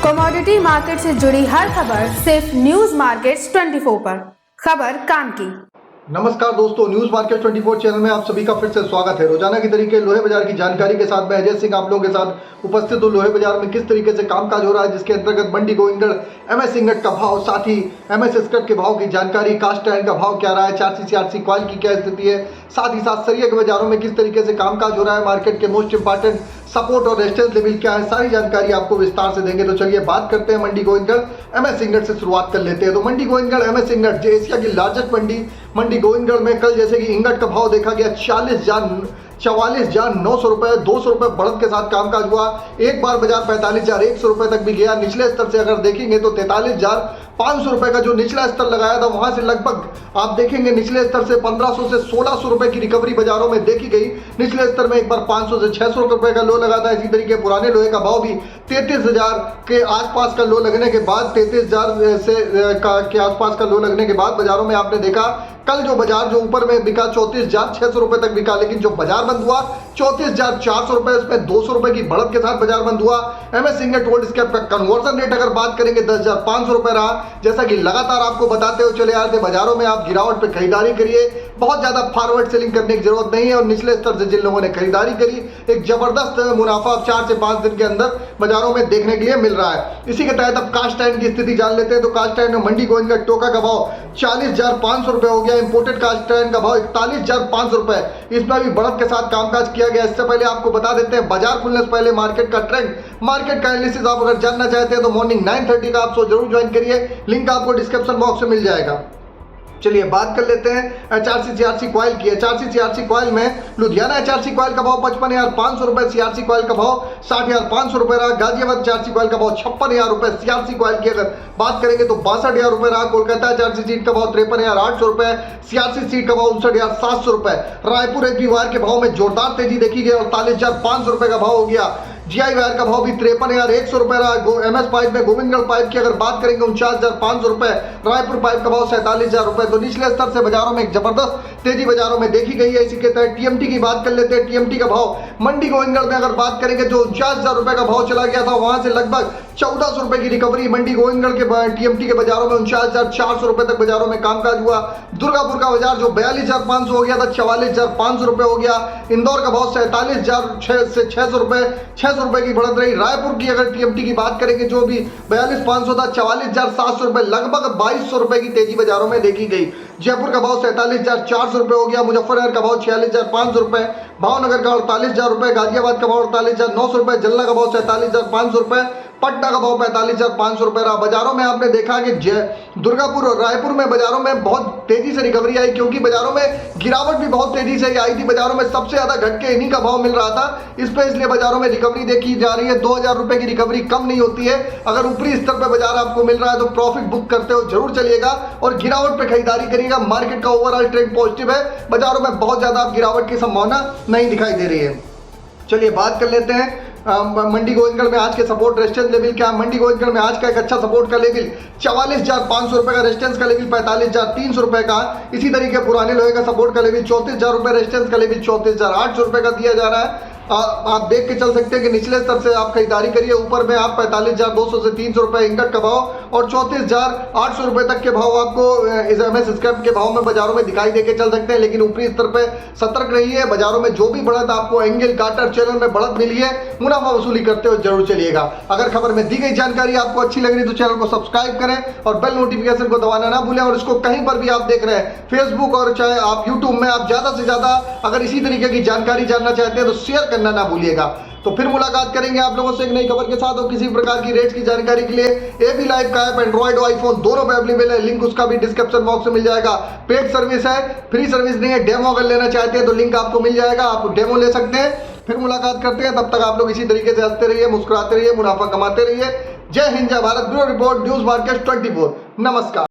Commodity market से जुड़ी हर खबर सिर्फ न्यूज मार्केट्स 24 पर। खबर काम की। नमस्कार दोस्तों, न्यूज मार्केट 24 चैनल में आप सभी का फिर से स्वागत है। रोजाना की तरीके लोहे बाजार की जानकारी के साथ मैं अजय सिंह आप लोगों के साथ उपस्थित हूँ। लोहे बाजार में किस तरीके से कामकाज हो रहा है, जिसके अंतर्गत मंडी गोविंदगढ़ एमएस इंगट का भाव, साथ ही एमएस स्कर्ट के भाव की जानकारी, कास्ट आयरन का भाव क्या रहा है, 4C CRC कॉइल की क्या स्थिति है, साथ ही साथ सरिया के बाजारों में किस तरीके से कामकाज हो रहा है, मार्केट के मोस्ट इंपॉर्टेंट सपोर्ट और रेजिस्टेंस लेवल क्या है, सारी जानकारी आपको विस्तार से देंगे। तो चलिए बात करते हैं मंडी गोविंदगढ़ एमएस इंगट से शुरुआत कर लेते हैं। तो मंडी गोविंदगढ़ एमएस इंगट जो एशिया की लार्जेस्ट मंडी गोविंदगढ़ में कल जैसे कि इंगट का भाव देखा गया 44,900 रुपए, 200 रुपए बढ़त के साथ कामकाज हुआ। एक बार बाजार 45,100 रुपए तक भी गया। निचले स्तर से अगर देखेंगे तो 43,500 रुपए का जो निचला स्तर लगाया था, वहां से लगभग आप देखेंगे निचले स्तर से 1500 से 1600 रुपए की रिकवरी बाजारों में देखी गई। निचले स्तर में एक बार 500 से 600 रुपए का लो लगा था। इसी तरीके पुराने लोहे का भाव भी 33,000 के आसपास का लो लगने के बाद 33,000 के आसपास का लो लगने के बाद बाजारों में आपने देखा कल जो बाजार जो ऊपर में बिका 34,600 रुपए तक बिका, लेकिन जो बाजार बंद हुआ 34,400 रुपए, इसमें 200 रुपए की बढ़त के साथ बाजार बंद हुआ। एमएस इंगट गोल्ड स्क्रैप का कन्वर्जन रेट अगर बात करेंगे 10,500 रुपए रहा। जैसा कि लगातार आपको बताते हुए चले आ रहे थे, बाजारों में आप गिरावट पे खरीदारी करिए, बहुत ज्यादा फॉरवर्ड सेलिंग करने की जरूरत नहीं है। और निचले स्तर से जिन लोगों ने खरीदारी करी, एक जबरदस्त मुनाफा 4 से 5 दिन के अंदर बाजारों में देखने के लिए मिल रहा है। इसी के तहत अब कास्ट आयरन की स्थिति जान लेते हैं। तो कास्ट आयरन में मंडी गोविंदगढ़ टोका का भाव 40,500 रुपए हो गया। इंपोर्टेड कास्ट आयरन का भाव 41,500 रुपए, इसमें भी बढ़त के साथ कामकाज किया गया। इससे पहले आपको बता देते हैं बाजार खुलने से पहले मार्केट का ट्रेंड, मार्केट का एनालिसिस आप अगर जानना चाहते हैं तो मॉर्निंग 9:30 का आप जरूर ज्वाइन करिए, लिंक आपको डिस्क्रिप्शन बॉक्स में मिल जाएगा। चलिए बात कर लेते हैं 4C CRC कॉइल की। 4C CRC कॉइल में लुधियाना HRC कॉइल का भाव 55,500 रुपए, CRC कॉइल का भाव 60,500 रुपए रहा। गाजियाबाद HRC कॉइल का भाव 56,000 रुपए, CRC कॉइल की अगर बात करेंगे तो 62,000 रुपए रहा। कोलकाता HRC सीट का भाव 53,800 रुपए, CRC सीट का भाव 59,700 रुपए। रायपुर HB वायर के भाव में जोरदार तेजी देखी गई, 48,500 रुपए का भाव हो गया। GI वायर का भाव भी 53,100 रुपए रहा। एमएस पाइप में गोविंदगढ़ पाइप की अगर बात करेंगे 49,500 रुपए, रायपुर पाइप का भाव 47,000 रुपए। तो निचले स्तर से बाजारों में एक जबरदस्त तेजी बाजारों में देखी गई है। इसी के तहत TMT की बात कर लेते हैं। TMT का भाव मंडी गोविंदगढ़ में अगर बात करेंगे जो 49,000 रुपए का भाव चला गया था, वहां से लगभग 1400 रुपए की रिकवरी मंडी गोविंदगढ़ के TMT के बाजारों में 49,400 रुपए तक बाजारों में कामकाज हुआ। दुर्गापुर का बाजार जो 42,500 हो गया था 44,500 रुपए हो गया। इंदौर का भाव 47,000 से 600 रुपए की बढ़त रही। रायपुर की अगर TMT की बात करेंगे जो भी 42,500 था 44,700 रुपए, लगभग 2,200 रुपए की तेजी बाजारों में देखी गई। जयपुर का भाव 47,400 रुपए हो गया। मुजफ्फरनगर का भाव 46,500 रुपए, भावनगर का 48,000 रुपए, गाजियाबाद का भाव 48,900 रुपए, जलना का भाव 47,500 रुपए, पटना का भाव 45,500 रुपए रहा। बाजारों में आपने देखा कि दुर्गापुर और रायपुर में बाजारों में बहुत तेजी से रिकवरी आई, क्योंकि बाजारों में गिरावट भी बहुत तेजी से आई थी। बाजारों में सबसे ज्यादा घटके इन्हीं का भाव मिल रहा था, इस पे इसलिए बाजारों में रिकवरी देखी जा रही है। 2,000 रुपए की रिकवरी कम नहीं होती है। अगर ऊपरी स्तर पर बाजार आपको मिल रहा है तो प्रॉफिट बुक करते हो जरूर चलिएगा और गिरावट पे खरीदारी करिएगा। मार्केट का ओवरऑल ट्रेंड पॉजिटिव है, बाजारों में बहुत ज्यादा अब गिरावट की संभावना नहीं दिखाई दे रही है। चलिए बात कर लेते हैं मंडी गोविंदगढ़ में आज के सपोर्ट रेजिस्टेंस लेवल क्या है। मंडी गोविंदगढ़ में आज का एक अच्छा सपोर्ट का लेवल 44,500 रुपए का, रेजिस्टेंस का लेवल 45,300 रुपए का। इसी तरीके पुराने लोहे का सपोर्ट का लेवल 34,000 रुपए, रेजिस्टेंस का लेवल 34,800 रुपए का दिया जा रहा है। आप देख के चल सकते हैं कि निचले स्तर से आप खरीदारी करिए, ऊपर में आप 45,200 से 300 रुपए इंगट का भाव और 34,800 रुपए तक के भाव आपको इस एमएस स्क्रैप के भाव में बाजारों में दिखाई देके चल सकते हैं। लेकिन ऊपरी स्तर पे सतर्क रहिए, बाजारों में जो भी बढ़त आपको एंगल गाटर चैनल में बढ़त मिली है, मुनाफा वसूली करते हुए जरूर चलिएगा। अगर खबर में दी गई जानकारी आपको अच्छी लग रही तो चैनल को सब्सक्राइब करें और बेल नोटिफिकेशन को दबाना ना भूलें। और इसको कहीं पर भी आप देख रहे हैं, फेसबुक और चाहे आप यूट्यूब में, आप ज्यादा से ज्यादा अगर इसी तरीके की जानकारी जानना चाहते हैं तो शेयर करना ना भूलिएगा। तो फिर मुलाकात करेंगे आप लोगों से एक नई खबर के साथ और किसी प्रकार की रेट्स की जानकारी के लिए AB लाइव का ऐप एंड्रॉइड और आईफोन दोनों पे अवेलेबल है, लिंक उसका भी डिस्क्रिप्शन बॉक्स में मिल जाएगा। पेड सर्विस है, फ्री सर्विस नहीं है। डेमो अगर लेना चाहते हैं तो लिंक आपको मिल जाएगा, आप डेमो ले सकते हैं। फिर मुलाकात करते हैं, तब तक आप लोग इसी तरीके से हंसते रहिए, मुस्कुराते रहिए, मुनाफा कमाते रहिए। जय हिंद, जय Bharat. Bureau report, news market 24। नमस्कार।